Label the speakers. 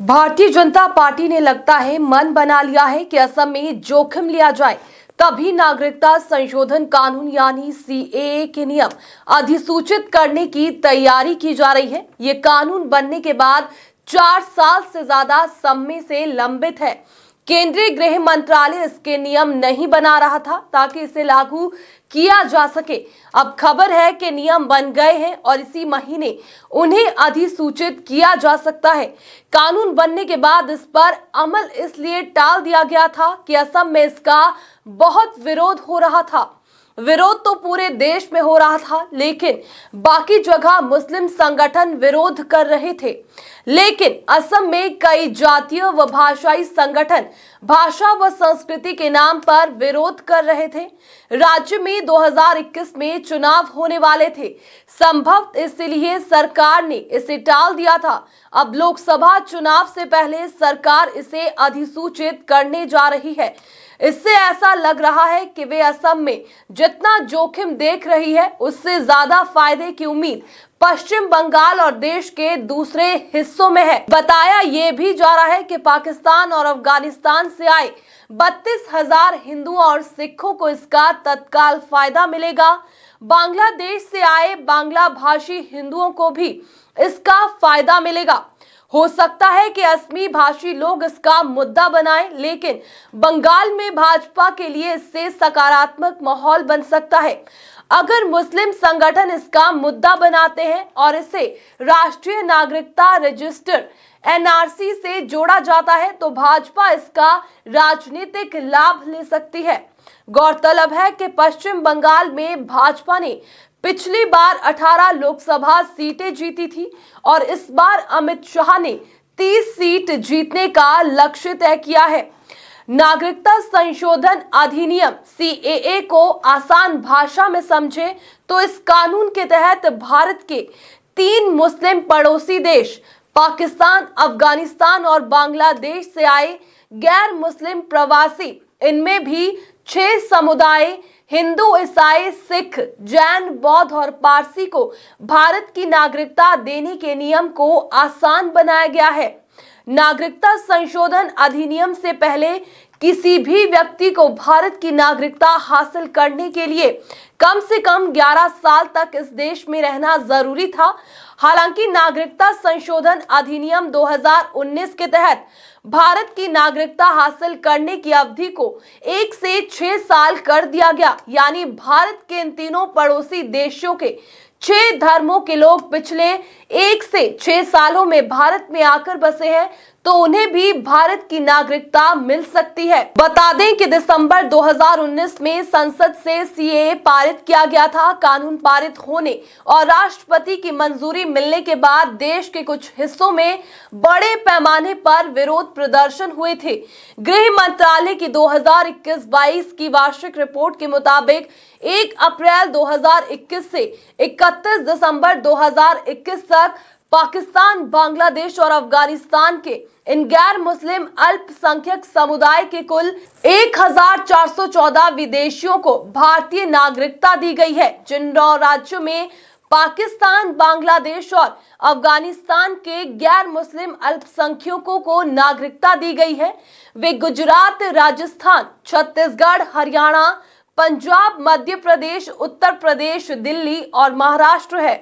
Speaker 1: Bharatiya Janata party ने लगता है मन बना लिया है कि असम में जोखिम लिया जाए तभी नागरिकता संशोधन कानून यानी सीएए के नियम अधिसूचित करने की तैयारी की जा रही है। ये कानून बनने के बाद 4 साल से ज्यादा समय से लंबित है। केंद्रीय गृह मंत्रालय इसके नियम नहीं बना रहा था ताकि इसे लागू किया जा सके। अब खबर है कि नियम बन गए हैं और इसी महीने उन्हें अधिसूचित किया जा सकता है। कानून बनने के बाद इस पर अमल इसलिए टाल दिया गया था कि असम में इसका बहुत विरोध हो रहा था। विरोध तो पूरे देश में हो रहा था, लेकिन बाकी जगह मुस्लिम संगठन विरोध कर रहे थे। लेकिन असम में कई जातीय व भाषाई संगठन भाषा व संस्कृति के नाम पर विरोध कर रहे थे। राज्य में 2021 में चुनाव होने वाले थे, संभवत इसलिए सरकार ने इसे टाल दिया था। अब लोकसभा चुनाव से पहले सरकार इसे अधिसूचित करने जा रही है। इससे ऐसा लग रहा है कि वे असम में जितना जोखिम देख रही है उससे ज्यादा फायदे की उम्मीद पश्चिम बंगाल और देश के दूसरे हिस्सों में है। बताया यह भी जा रहा है कि पाकिस्तान और अफगानिस्तान से आए 32,000 हिंदुओं और सिखों को इसका तत्काल फायदा मिलेगा। बांग्लादेश से आए बांग्ला भाषी हिंदुओं को भी इसका फायदा मिलेगा। हो सकता है कि असमी भाषी लोग इसका मुद्दा बनाएं, लेकिन बंगाल में भाजपा के लिए इससे सकारात्मक माहौल बन सकता है। अगर मुस्लिम संगठन इसका मुद्दा बनाते हैं और इसे राष्ट्रीय नागरिकता रजिस्टर एनआरसी से जोड़ा जाता है तो भाजपा इसका राजनीतिक लाभ ले सकती है। गौरतलब है कि पश्चिम बंगाल में भाजपा ने पिछली बार 18 लोकसभा सीटें जीती थी और इस बार अमित शाह ने 30 सीट जीतने का लक्ष्य तय किया है। नागरिकता संशोधन अधिनियम सीएए को आसान भाषा में समझे तो इस कानून के तहत भारत के 3 मुस्लिम पड़ोसी देश पाकिस्तान, अफगानिस्तान और बांग्लादेश से आए गैर मुस्लिम प्रवासी, इनमें भी 6 समुदाय हिंदू, ईसाई, सिख, जैन, बौद्ध और पारसी को भारत की नागरिकता देने के नियम को आसान बनाया गया है। नागरिकता संशोधन अधिनियम से पहले किसी भी व्यक्ति को भारत की नागरिकता हासिल करने के लिए कम से कम 11 साल तक इस देश में रहना जरूरी था। हालांकि नागरिकता संशोधन अधिनियम 2019 के तहत भारत की नागरिकता हासिल करने की अवधि को 1 से 6 साल कर दिया गया। यानी भारत के इन तीनों पड़ोसी देशों के 6 धर्मों के लोग पिछले 1 से 6 सालों में भारत में आकर बसे हैं तो उन्हें भी भारत की नागरिकता मिल सकती है। बता दें कि दिसंबर 2019 में संसद से सीएए पारित किया गया था। कानून पारित होने और राष्ट्रपति की मंजूरी मिलने के बाद देश के कुछ हिस्सों में बड़े पैमाने पर विरोध प्रदर्शन हुए थे। गृह मंत्रालय की 2021-22 की वार्षिक रिपोर्ट के मुताबिक 1 अप्रैल 2021 से 31 दिसंबर 2021 तक पाकिस्तान, बांग्लादेश और अफगानिस्तान के इन गैर मुस्लिम अल्पसंख्यक समुदाय के कुल 1414 विदेशियों को भारतीय नागरिकता दी गई है। जिन 9 राज्यों में पाकिस्तान, बांग्लादेश और अफगानिस्तान के गैर मुस्लिम अल्पसंख्यकों को नागरिकता दी गई है वे गुजरात, राजस्थान, छत्तीसगढ़, हरियाणा, पंजाब, मध्य प्रदेश, उत्तर प्रदेश, दिल्ली और महाराष्ट्र है।